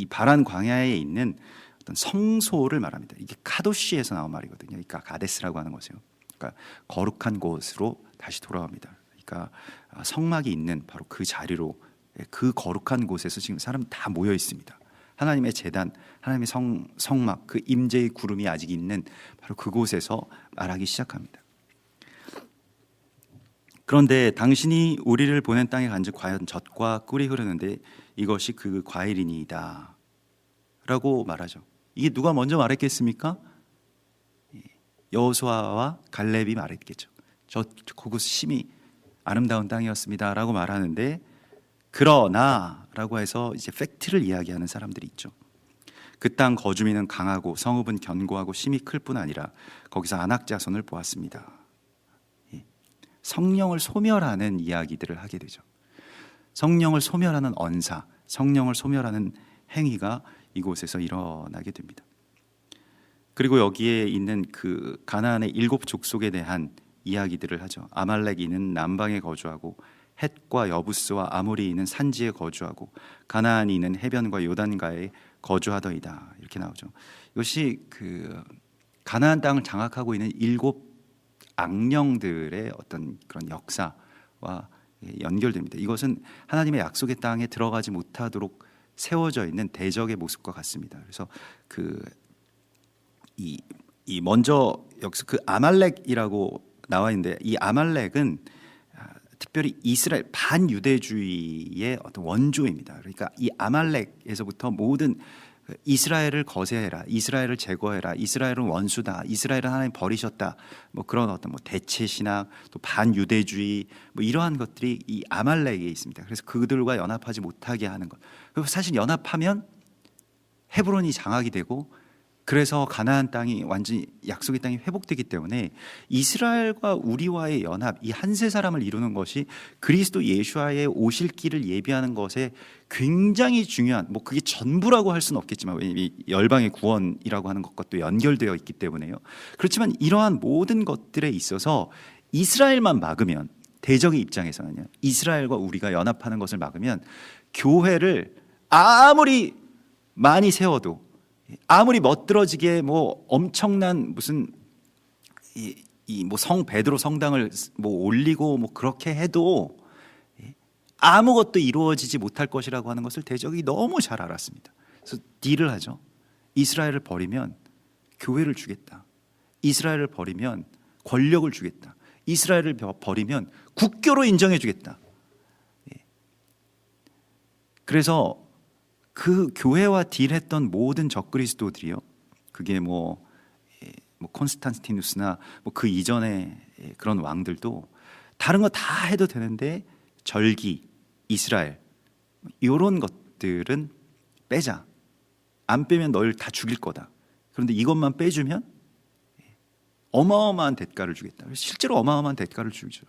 바란 광야에 있는 어떤 성소를 말합니다. 이게 카도시에서 나온 말이거든요. 그러니까 가데스라고 하는 것이요. 그러니까 거룩한 곳으로 다시 돌아옵니다. 그러니까 성막이 있는 바로 그 자리로, 그 거룩한 곳에서 지금 사람 다 모여 있습니다. 하나님의 제단, 하나님의 성막, 그 임재의 구름이 아직 있는 바로 그곳에서 말하기 시작합니다. 그런데 당신이 우리를 보낸 땅에 간즉 과연 젖과 꿀이 흐르는데 이것이 그 과일이니이다 라고 말하죠. 이게 누가 먼저 말했겠습니까? 여호수아와 갈렙이 말했겠죠. 그곳 심히 아름다운 땅이었습니다 라고 말하는데, 그러나 라고 해서 이제 팩트를 이야기하는 사람들이 있죠. 그 땅 거주민은 강하고 성읍은 견고하고 심히 클 뿐 아니라 거기서 안악 자손을 보았습니다. 성령을 소멸하는 이야기들을 하게 되죠. 성령을 소멸하는 언사, 성령을 소멸하는 행위가 이곳에서 일어나게 됩니다. 그리고 여기에 있는 그 가나안의 7 족속에 대한 이야기들을 하죠. 아말렉인은 남방에 거주하고 헷과 여부스와 아모리인은 산지에 거주하고 가나안인은 해변과 요단가에 거주하더이다, 이렇게 나오죠. 이것이 그 가나안 땅을 장악하고 있는 7 악령들의 어떤 그런 역사와 연결됩니다. 이것은 하나님의 약속의 땅에 들어가지 못하도록 세워져 있는 대적의 모습과 같습니다. 그래서 이 먼저 여기서 그 아말렉이라고 나와 있는데, 이 아말렉은 특별히 이스라엘 반유대주의의 어떤 원조입니다. 그러니까 이 아말렉에서부터 모든 이스라엘을 거세해라, 이스라엘을 제거해라, 이스라엘은 원수다, 이스라엘은 하나님 버리셨다, 뭐 그런 어떤 뭐 대체 신학, 또 반유대주의, 뭐 이러한 것들이 이 아말렉에 있습니다. 그래서 그들과 연합하지 못하게 하는 것. 그리고 사실 연합하면 헤브론이 장악이 되고, 그래서 가나안 땅이 완전히 약속의 땅이 회복되기 때문에 이스라엘과 우리와의 연합, 이 한 세 사람을 이루는 것이 그리스도 예수와의 오실 길을 예비하는 것에 굉장히 중요한, 뭐 그게 전부라고 할 수는 없겠지만, 왜냐하면 이 열방의 구원이라고 하는 것과 또 연결되어 있기 때문에요. 그렇지만 이러한 모든 것들에 있어서 이스라엘만 막으면, 대적의 입장에서는요, 이스라엘과 우리가 연합하는 것을 막으면 교회를 아무리 많이 세워도, 아무리 멋들어지게 뭐 엄청난 무슨 뭐 성 베드로 성당을 뭐 올리고 뭐 그렇게 해도 아무것도 이루어지지 못할 것이라고 하는 것을 대적이 너무 잘 알았습니다. 그래서 딜을 하죠. 이스라엘을 버리면 교회를 주겠다. 이스라엘을 버리면 권력을 주겠다. 이스라엘을 버리면 국교로 인정해 주겠다. 그래서 그 교회와 딜했던 모든 적그리스도들이요, 그게 뭐 콘스탄티누스나 뭐 그 이전의 그런 왕들도 다른 거 다 해도 되는데 절기, 이스라엘 이런 것들은 빼자. 안 빼면 널 다 죽일 거다. 그런데 이것만 빼주면 어마어마한 대가를 주겠다. 실제로 어마어마한 대가를 주죠.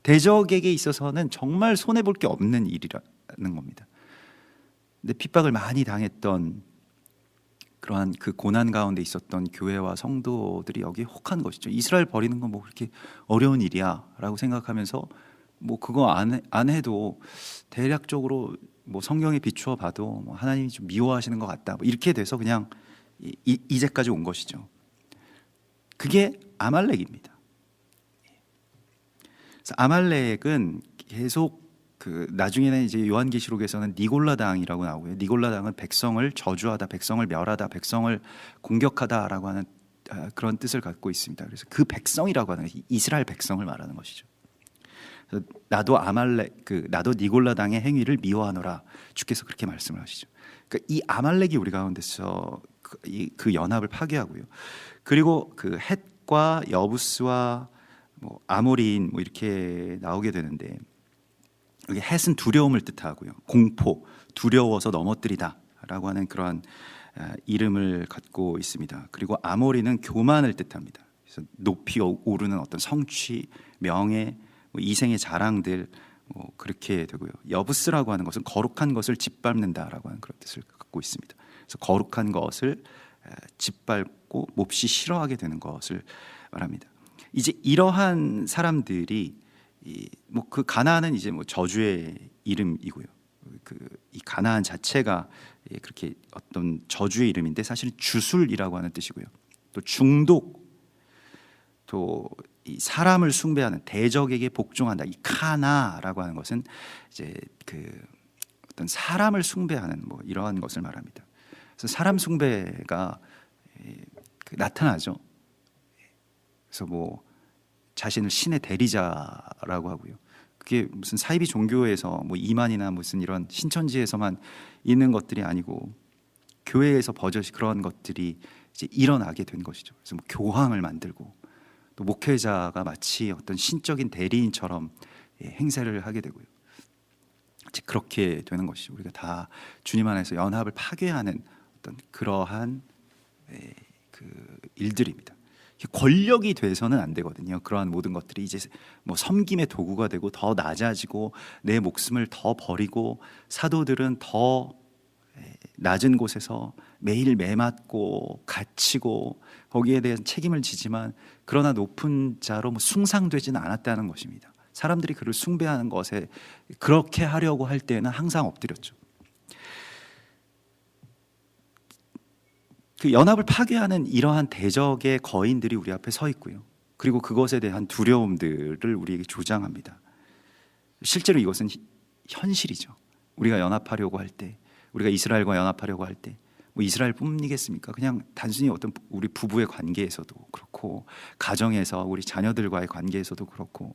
대적에게 있어서는 정말 손해 볼 게 없는 일이라는 겁니다. 근데 핍박을 많이 당했던 그러한 그 고난 가운데 있었던 교회와 성도들이 여기에 혹한 것이죠. 이스라엘 버리는 건 뭐 그렇게 어려운 일이야라고 생각하면서 뭐 그거 안 해도 대략적으로 뭐 성경에 비추어 봐도 뭐 하나님이 좀 미워하시는 것 같다, 뭐 이렇게 돼서 그냥 이제까지 온 것이죠. 그게 아말렉입니다. 그래서 아말렉은 계속 그 나중에는 이제 요한계시록에서는 니골라당이라고 나오고요. 니골라당은 백성을 저주하다, 백성을 멸하다, 백성을 공격하다라고 하는 그런 뜻을 갖고 있습니다. 그래서 그 백성이라고 하는 것이 이스라엘 백성을 말하는 것이죠. 그래서 나도 나도 니골라당의 행위를 미워하노라, 주께서 그렇게 말씀을 하시죠. 그러니까 이 아말렉이 우리 가운데서 그 연합을 파괴하고요. 그리고 그 헷과 여부스와 뭐 아모리인 뭐 이렇게 나오게 되는데, 여기 헷은 두려움을 뜻하고요, 공포, 두려워서 넘어뜨리다라고 하는 그러한 이름을 갖고 있습니다. 그리고 아모리는 교만을 뜻합니다. 그래서 높이 오르는 어떤 성취, 명예, 뭐 이생의 자랑들, 뭐 그렇게 되고요. 여부스라고 하는 것은 거룩한 것을 짓밟는다라고 하는 그런 뜻을 갖고 있습니다. 그래서 거룩한 것을 짓밟고 몹시 싫어하게 되는 것을 말합니다. 이제 이러한 사람들이 뭐 그 가나안은 이제 뭐 저주의 이름이고요. 이 가나안 자체가 그렇게 어떤 저주의 이름인데 사실은 주술이라고 하는 뜻이고요. 또 중독, 또 이 사람을 숭배하는, 대적에게 복종한다. 이 카나라고 하는 것은 이제 그 어떤 사람을 숭배하는 뭐 이러한 것을 말합니다. 그래서 사람 숭배가 나타나죠. 그래서 뭐 자신을 신의 대리자라고 하고요. 그게 무슨 사이비 종교에서 뭐 이만이나 무슨 이런 신천지에서만 있는 것들이 아니고 교회에서 버젓이 그런 것들이 이제 일어나게 된 것이죠. 그래서 뭐 교황을 만들고 또 목회자가 마치 어떤 신적인 대리인처럼 행세를 하게 되고요. 이제 그렇게 되는 것이 우리가 다 주님 안에서 연합을 파괴하는 어떤 그러한 그 일들입니다. 권력이 돼서는 안 되거든요. 그러한 모든 것들이 이제 뭐 섬김의 도구가 되고 더 낮아지고 내 목숨을 더 버리고, 사도들은 더 낮은 곳에서 매일 매맞고 갇히고 거기에 대한 책임을 지지만 그러나 높은 자로 뭐 숭상되지는 않았다는 것입니다. 사람들이 그를 숭배하는 것에 그렇게 하려고 할 때는 항상 엎드렸죠. 그 연합을 파괴하는 이러한 대적의 거인들이 우리 앞에 서 있고요. 그리고 그것에 대한 두려움들을 우리에게 조장합니다. 실제로 이것은 현실이죠. 우리가 연합하려고 할 때, 우리가 이스라엘과 연합하려고 할 때, 뭐 이스라엘뿐이겠습니까? 그냥 단순히 어떤 우리 부부의 관계에서도 그렇고, 가정에서 우리 자녀들과의 관계에서도 그렇고,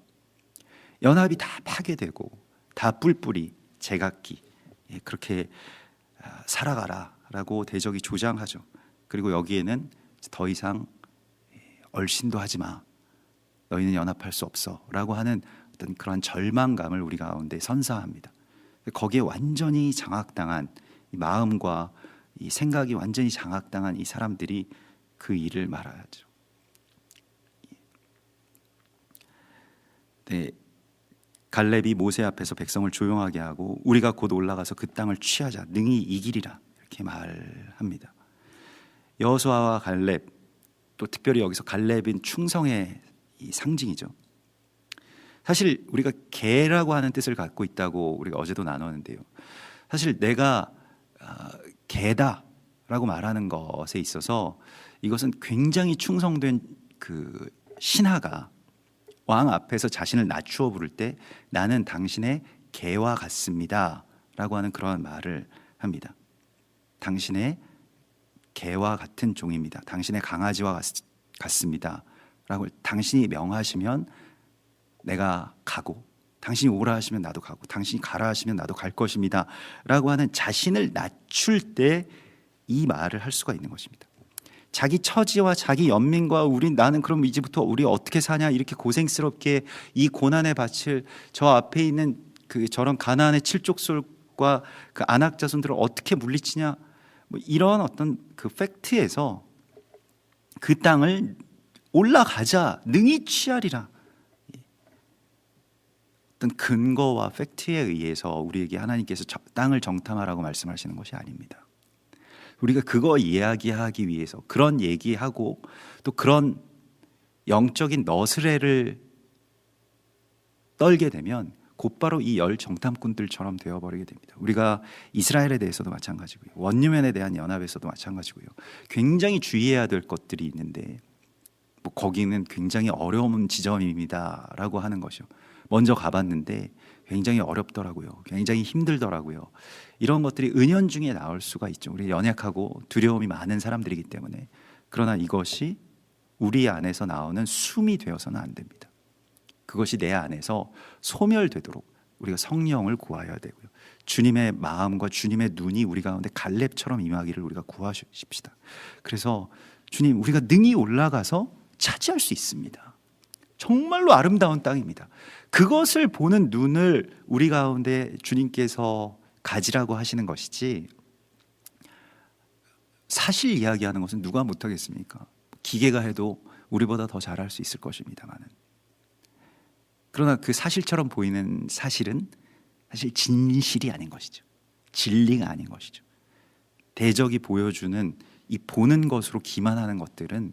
연합이 다 파괴되고 다 뿔뿔이 제각기 그렇게 살아가라 라고 대적이 조장하죠. 그리고 여기에는 더 이상 얼씬도 하지 마, 너희는 연합할 수 없어 라고 하는 어떤 그런 절망감을 우리 가운데 선사합니다. 거기에 완전히 장악당한 이 마음과 이 생각이 완전히 장악당한 이 사람들이 그 일을 말하죠. 네, 갈렙이 모세 앞에서 백성을 조용하게 하고 우리가 곧 올라가서 그 땅을 취하자, 능히 이기리라, 이렇게 말합니다. 여호수아와 갈렙, 또 특별히 여기서 갈렙은 충성의 이 상징이죠. 사실 우리가 개라고 하는 뜻을 갖고 있다고 우리가 어제도 나눴는데요. 사실 내가 개다라고 말하는 것에 있어서 이것은 굉장히 충성된 그 신하가 왕 앞에서 자신을 낮추어 부를 때 나는 당신의 개와 같습니다 라고 하는 그러한 말을 합니다. 당신의 개와 같은 종입니다. 당신의 강아지와 같습니다 라고 당신이 명하시면 내가 가고, 당신이 오라 하시면 나도 가고, 당신이 가라 하시면 나도 갈 것입니다 라고 하는 자신을 낮출 때 이 말을 할 수가 있는 것입니다. 자기 처지와 자기 연민과 나는 그럼 이제부터 우리 어떻게 사냐, 이렇게 고생스럽게 이 고난의 밭을 저 앞에 있는 그 저런 가나안의 칠족술과 그 아낙 자손들을 어떻게 물리치냐, 뭐 이런 어떤 그 팩트에서 그 땅을 올라가자, 능히 취하리라, 어떤 근거와 팩트에 의해서 우리에게 하나님께서 땅을 정탐하라고 말씀하시는 것이 아닙니다. 우리가 그거 이야기하기 위해서 그런 얘기하고 또 그런 영적인 너스레를 떨게 되면 곧바로 이 열 정탐꾼들처럼 되어버리게 됩니다. 우리가 이스라엘에 대해서도 마찬가지고요, 원유면에 대한 연합에서도 마찬가지고요, 굉장히 주의해야 될 것들이 있는데 뭐 거기는 굉장히 어려운 지점입니다 라고 하는 것이요, 먼저 가봤는데 굉장히 어렵더라고요, 굉장히 힘들더라고요, 이런 것들이 은연중에 나올 수가 있죠. 우리 연약하고 두려움이 많은 사람들이기 때문에. 그러나 이것이 우리 안에서 나오는 숨이 되어서는 안 됩니다. 그것이 내 안에서 소멸되도록 우리가 성령을 구하여야 되고요, 주님의 마음과 주님의 눈이 우리 가운데 갈렙처럼 임하기를 우리가 구하십시다. 그래서 주님, 우리가 능히 올라가서 차지할 수 있습니다. 정말로 아름다운 땅입니다. 그것을 보는 눈을 우리 가운데 주님께서 가지라고 하시는 것이지, 사실 이야기하는 것은 누가 못하겠습니까? 기계가 해도 우리보다 더 잘할 수 있을 것입니다만은, 그러나 그 사실처럼 보이는 사실은 사실 진실이 아닌 것이죠. 진리가 아닌 것이죠. 대적이 보여주는 이 보는 것으로 기만하는 것들은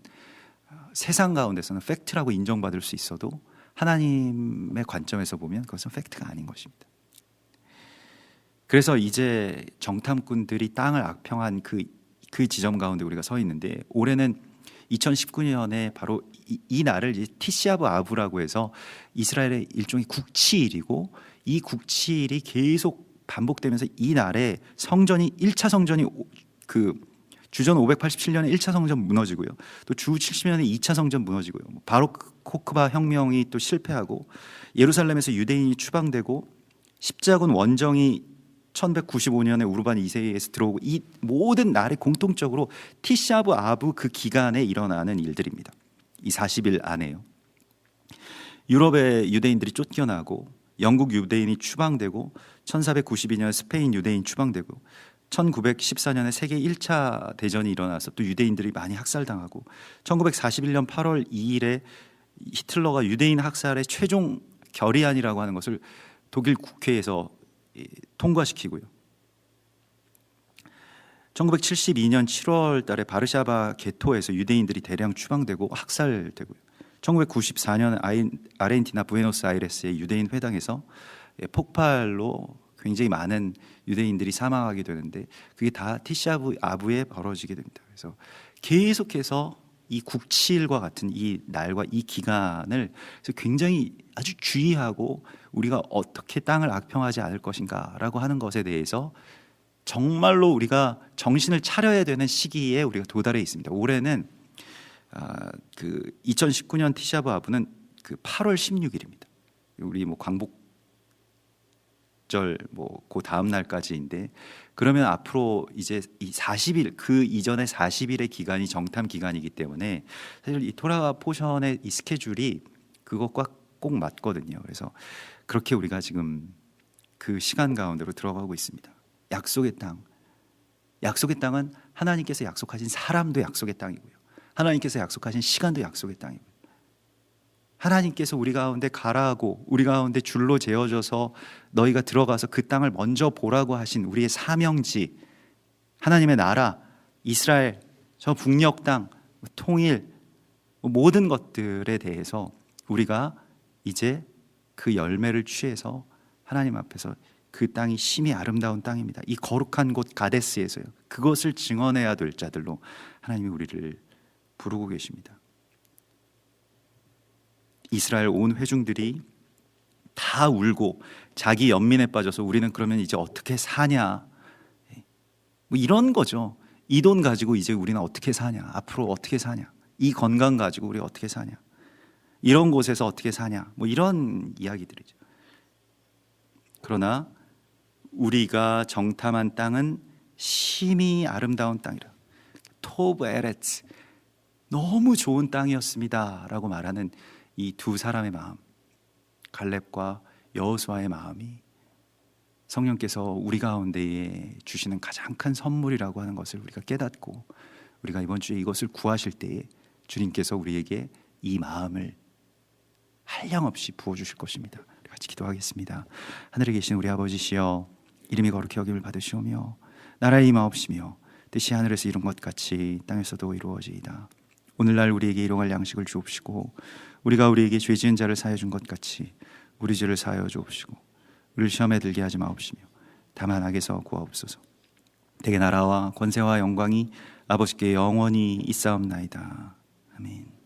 세상 가운데서는 팩트라고 인정받을 수 있어도 하나님의 관점에서 보면 그것은 팩트가 아닌 것입니다. 그래서 이제 정탐꾼들이 땅을 악평한 그 지점 가운데 우리가 서 있는데, 올해는 2019년에 바로 이 날을 이제 티시아브 아브라고 해서 이스라엘의 일종의 국치일이고, 이 국치일이 계속 반복되면서 이 날에 성전이 1차 성전이 그 주전 587년에 1차 성전 무너지고요, 또 주 70년에 2차 성전 무너지고요, 바로코크바 혁명이 또 실패하고, 예루살렘에서 유대인이 추방되고, 십자군 원정이 1195년에 우르반 2세에서 들어오고, 이 모든 날에 공통적으로 티시아브 아브 그 기간에 일어나는 일들입니다. 이 40일 안에요. 유럽의 유대인들이 쫓겨나고, 영국 유대인이 추방되고, 1492년 스페인 유대인 추방되고, 1914년에 세계 1차 대전이 일어나서 또 유대인들이 많이 학살당하고, 1941년 8월 2일에 히틀러가 유대인 학살의 최종 결의안이라고 하는 것을 독일 국회에서 통과시키고요, 1972년 7월 달에 바르샤바 게토에서 유대인들이 대량 추방되고 학살되고요, 1994년 아르헨티나 부에노스아이레스의 유대인 회당에서 폭발로 굉장히 많은 유대인들이 사망하게 되는데, 그게 다 티시아브 아브에 벌어지게 됩니다. 그래서 계속해서 이 국치일과 같은 이 날과 이 기간을 굉장히 아주 주의하고 우리가 어떻게 땅을 악평하지 않을 것인가라고 하는 것에 대해서 정말로 우리가 정신을 차려야 되는 시기에 우리가 도달해 있습니다. 올해는 그 2019년 티시아브 아브는 그 8월 16일입니다. 우리 뭐 광복 6절 그 다음 날까지인데, 그러면 앞으로 이제 이 40일, 그 이전에 40일의 기간이 정탐 기간이기 때문에 사실 이 토라 포션의 이 스케줄이 그것과 꼭 맞거든요. 그래서 그렇게 우리가 지금 그 시간 가운데로 들어가고 있습니다. 약속의 땅. 약속의 땅은 하나님께서 약속하신 사람도 약속의 땅이고요, 하나님께서 약속하신 시간도 약속의 땅이고요, 하나님께서 우리 가운데 가라하고 우리 가운데 줄로 재어져서 너희가 들어가서 그 땅을 먼저 보라고 하신 우리의 사명지, 하나님의 나라, 이스라엘, 저 북녘 땅, 통일, 모든 것들에 대해서 우리가 이제 그 열매를 취해서 하나님 앞에서 그 땅이 심히 아름다운 땅입니다. 이 거룩한 곳 가데스에서요, 그것을 증언해야 될 자들로 하나님이 우리를 부르고 계십니다. 이스라엘 온 회중들이 다 울고 자기 연민에 빠져서 우리는 그러면 이제 어떻게 사냐, 뭐 이런 거죠. 이 돈 가지고 이제 우리는 어떻게 사냐, 앞으로 어떻게 사냐, 이 건강 가지고 우리 어떻게 사냐, 이런 곳에서 어떻게 사냐, 뭐 이런 이야기들이죠. 그러나 우리가 정탐한 땅은 심히 아름다운 땅이라, 토브 에레츠, 너무 좋은 땅이었습니다 라고 말하는 이 두 사람의 마음, 갈렙과 여호수아의 마음이 성령께서 우리 가운데에 주시는 가장 큰 선물이라고 하는 것을 우리가 깨닫고, 우리가 이번 주에 이것을 구하실 때에 주님께서 우리에게 이 마음을 한량없이 부어주실 것입니다. 같이 기도하겠습니다. 하늘에 계신 우리 아버지시여, 이름이 거룩히 여김을 받으시오며 나라의 임하옵시며 뜻이 하늘에서 이룬 것 같이 땅에서도 이루어지이다. 오늘날 우리에게 일용할 양식을 주옵시고, 우리가 우리에게 죄 지은 자를 사하여 준 것 같이 우리 죄를 사하여 주옵시고, 우리를 시험에 들게 하지 마옵시며 다만 악에서 구하옵소서. 대개 나라와 권세와 영광이 아버지께 영원히 있사옵나이다. 아멘.